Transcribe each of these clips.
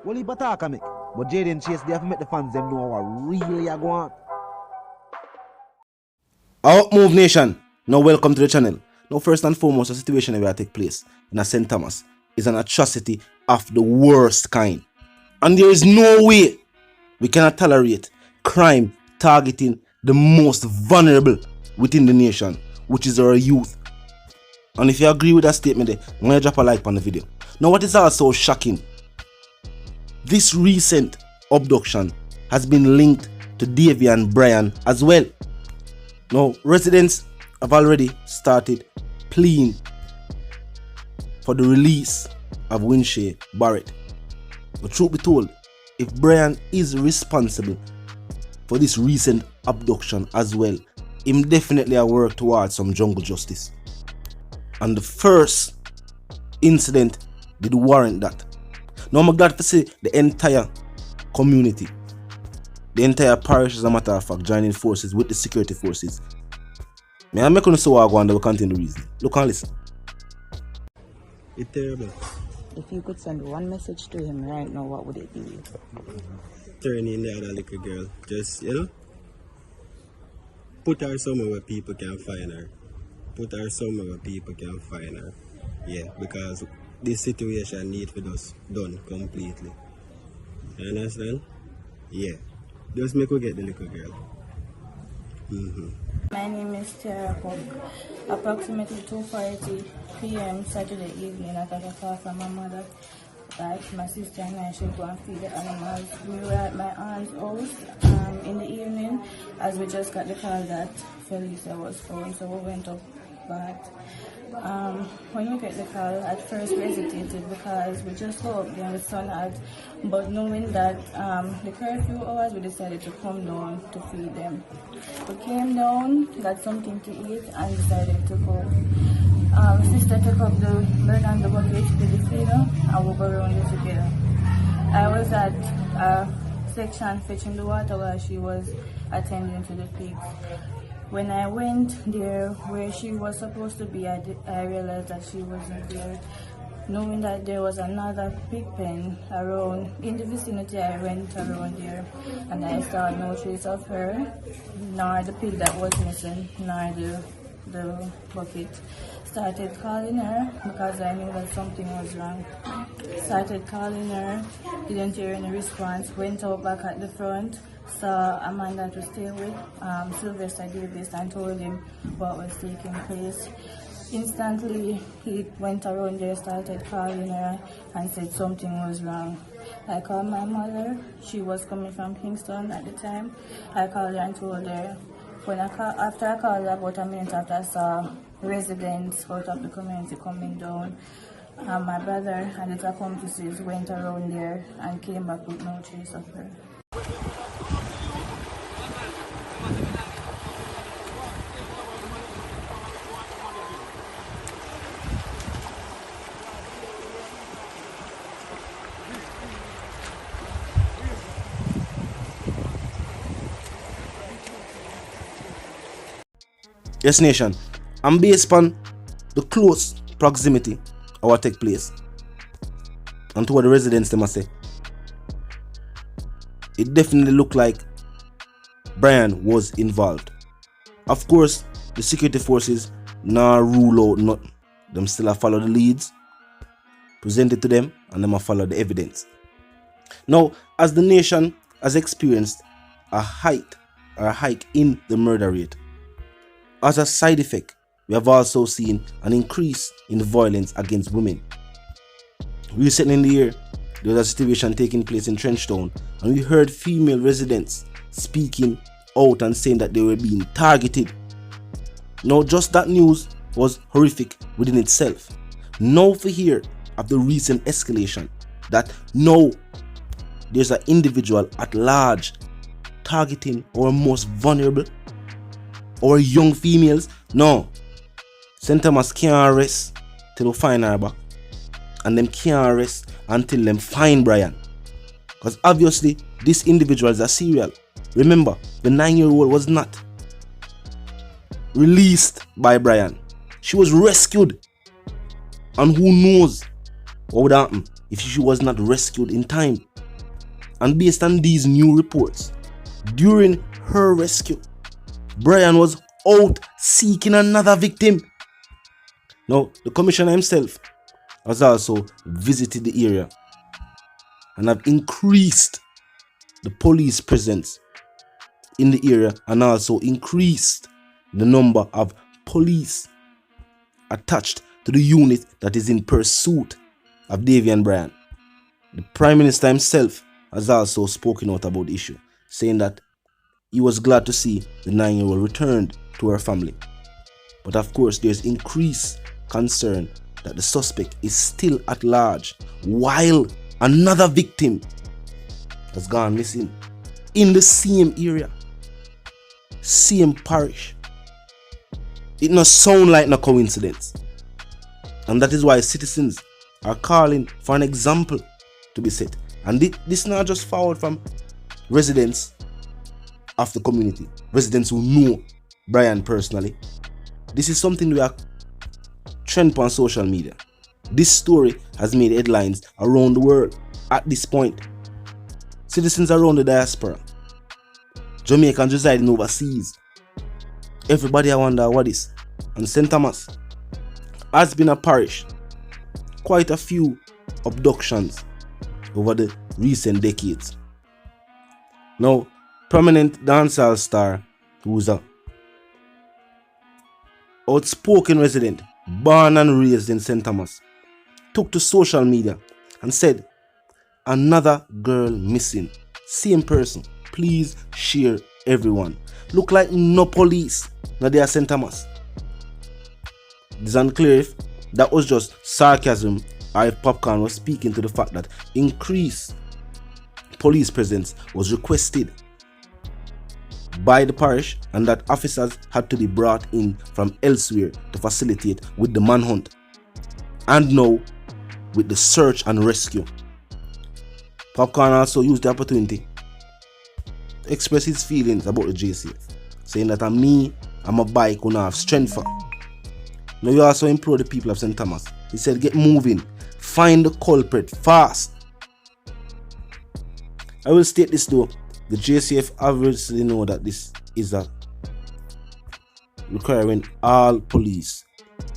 Well, he attack me. But Jaden Chase, they have to make the fans them know what really are going on. Out Move Nation, now welcome to the channel. Now first and foremost, the situation where take place in St. Thomas is an atrocity of the worst kind. And there is no way we cannot tolerate crime targeting the most vulnerable within the nation, which is our youth. And if you agree with that statement there, I'm going to drop a like on the video. Now what is also shocking, this recent abduction has been linked to Davy and Brian as well. Now residents have already started pleading for the release of Whinsay Barrett. But truth be told, if Brian is responsible for this recent abduction as well, him definitely a work towards some jungle justice. And the first incident did warrant that. Now I'm glad to see the entire community, the entire parish as a matter of fact, joining forces with the security forces. May I make on so I go and we'll continue the reason. Look and listen. It's terrible. If you could send one message to him right now, what would it be? Turn in the other little girl. Just, put her somewhere where people can find her. Put her somewhere where people can find her. Yeah, because this situation needs to be done completely. You understand? Yeah. Just make her get the little girl. My name is Tara Cook. Approximately 2:40 p.m. Saturday evening, I got a call from my mother that my sister and I should go and feed the animals. We were at my aunt's house in the evening as we just got the call that Felicia was found, so we went up. But when we get the call, at first we hesitated because we just hoped the sun had, but knowing that the curfew hours, we decided to come down to feed them. We came down, got something to eat, and decided to go. Sister took up the bird and the bucket with the feeder, and we go around it together. I was at a section fetching the water while she was attending to the pigs. When I went there where she was supposed to be, I realized that she wasn't there. Knowing that there was another pig pen around in the vicinity, I went around there and I saw no trace of her, nor the pig that was missing, nor the bucket. Started calling her because I knew that something was wrong. Started calling her, didn't hear any response, went out back at the front, saw a man that was staying with, Sylvester Davis, and told him what was taking place. Instantly, he went around there, started calling her, and said something was wrong. I called my mother. She was coming from Kingston at the time. I called her and told her. After I called her, about a minute after, I saw residents out of the community coming down. My brother and his accomplices went around there and came back with no trace of her. Yes, nation. And based on the close proximity of what take place and to what the residents them must say, it definitely looked like Brian was involved. Of course, the security forces now rule out nothing. Them still follow the leads presented to them, and them follow the evidence. Now, as the nation has experienced a hike in the murder rate, as a side effect, we have also seen an increase in violence against women. Recently in the year, there was a situation taking place in Trenchtown, and we heard female residents speaking out and saying that they were being targeted. Now, just that news was horrific within itself. Now for hear of the recent escalation, that now there's an individual at large targeting our most vulnerable, our young females. No, St. Thomas can't rest till we find her back, and them can't rest until them find Brian, because obviously this individual is a serial. Remember, the 9-year-old was not released by Brian. She was rescued, and who knows what would happen if she was not rescued in time. And based on these new reports, during her rescue, Brian was out seeking another victim. Now, the commissioner himself has also visited the area and have increased the police presence in the area and also increased the number of police attached to the unit that is in pursuit of Davy and Brian. The Prime Minister himself has also spoken out about the issue, saying that he was glad to see the 9-year-old returned to her family. But of course, there's increased concern that the suspect is still at large while another victim has gone missing in the same area, same parish. It not sound like no coincidence. And that is why citizens are calling for an example to be set. And this not just forward from residents of the community, residents who know Brian personally. This is something we are trend on social media. This story has made headlines around the world at this point. Citizens around the diaspora, Jamaicans residing overseas, everybody I wonder what is. And St. Thomas has been a parish. Quite a few abductions over the recent decades. Now, prominent dancehall star who's a outspoken resident, born and raised in St. Thomas, took to social media and said, "Another girl missing. Same person. Please share everyone. Look like no police. Now they are St. Thomas." It's unclear if that was just sarcasm or if Popcorn was speaking to the fact that increased police presence was requested by the parish and that officers had to be brought in from elsewhere to facilitate with the manhunt and now with the search and rescue. Popcorn also used the opportunity to express his feelings about the JCF, saying that I'm a bike who have strength for. Now he also implored the people of St. Thomas. He said, get moving, find the culprit fast. I will state this though, the JCF obviously know that this is a requiring all police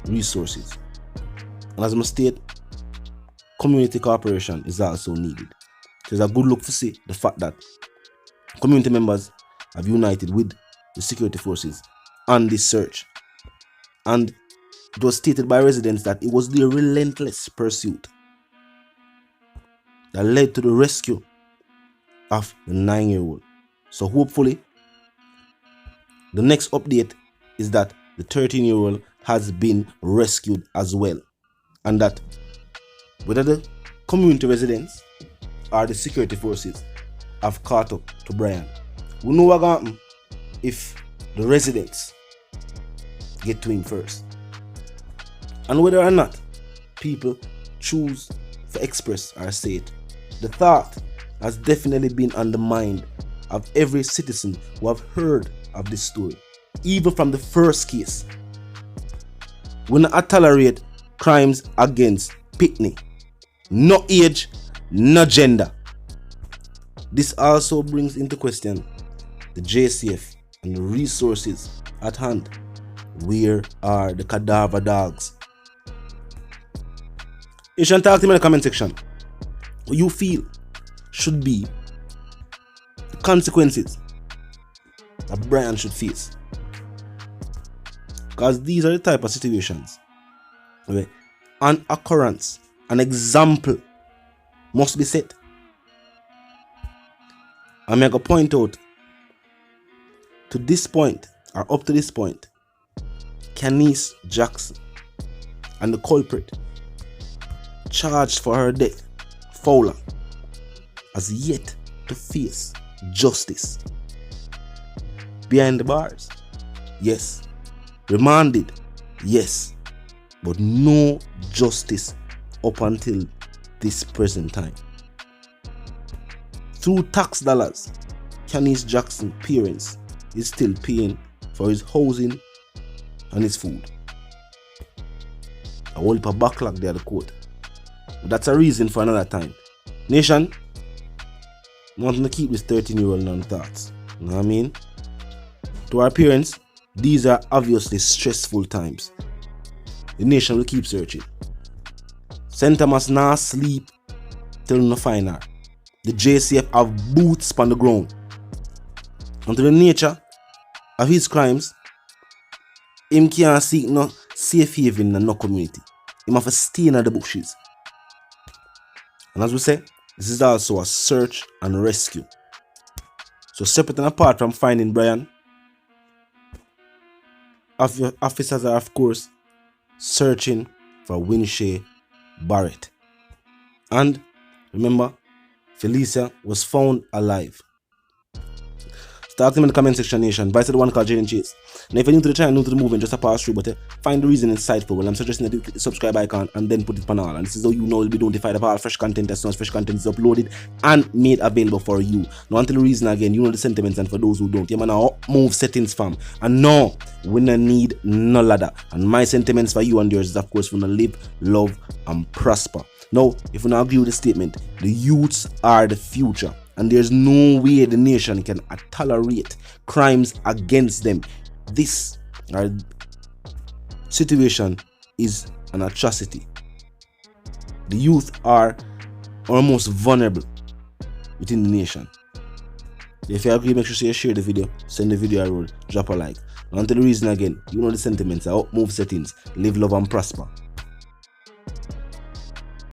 resources. And as I state, community cooperation is also needed. So it's a good look to see the fact that community members have united with the security forces on this search. And it was stated by residents that it was their relentless pursuit that led to the rescue of the 9-year-old. So hopefully, the next update is that the 13-year-old has been rescued as well. And that whether the community residents or the security forces have caught up to Brian, we know what happen if the residents get to him first. And whether or not people choose to express or say it, the thought has definitely been on the mind of every citizen who have heard of this story, even from the first case. We not tolerate crimes against Pitney, no age, no gender. This also brings into question the JCF and the resources at hand. Where are the cadaver dogs? You should talk to me in the comment section. What you feel should be the consequences that Brian should face. Because these are the type of situations where an occurrence, an example must be set. I'm going to point out to this point, or up to this point, Canice Jackson and the culprit charged for her death, Fowler, has yet to face justice. Behind the bars, yes. Remanded, yes. But no justice up until this present time. Through tax dollars, Canice Jackson's parents is still paying for his housing and his food. A whole heap of backlog there at the court. But that's a reason for another time. Nation, I want to keep this 13-year-old on thoughts. You know what I mean? To our parents, these are obviously stressful times. The nation will keep searching. St. Thomas not sleep till no find her. The JCF have boots on the ground. And to the nature of his crimes, him can't seek no safe haven in no community. Him have to stay in the bushes. And as we say, this is also a search and rescue. So separate and apart from finding Brian, officers are of course searching for Whinsay Barrett. And remember, Felicia was found alive. Start them in the comment section, nation. By the one called Jaden Chase. Now if you're new to the channel, new to the movement, just a pass through, but find the reason insightful. Well, I'm suggesting that you click the subscribe icon and then put it on all. And this is how you know you'll be notified of all fresh content as soon as fresh content is uploaded and made available for you. Now until the reason again, you know the sentiments, and for those who don't, you man now move settings fam. And no, we no need no ladder. And my sentiments for you and yours is of course we wanna live, love and prosper. Now, if you not agree with the statement, the youths are the future. And there's no way the nation can tolerate crimes against them. This situation is an atrocity. The youth are almost vulnerable within the nation. If you agree, make sure you share the video, send the video a roll, drop a like. And until the reason again, you know the sentiments, move settings, live, love and prosper.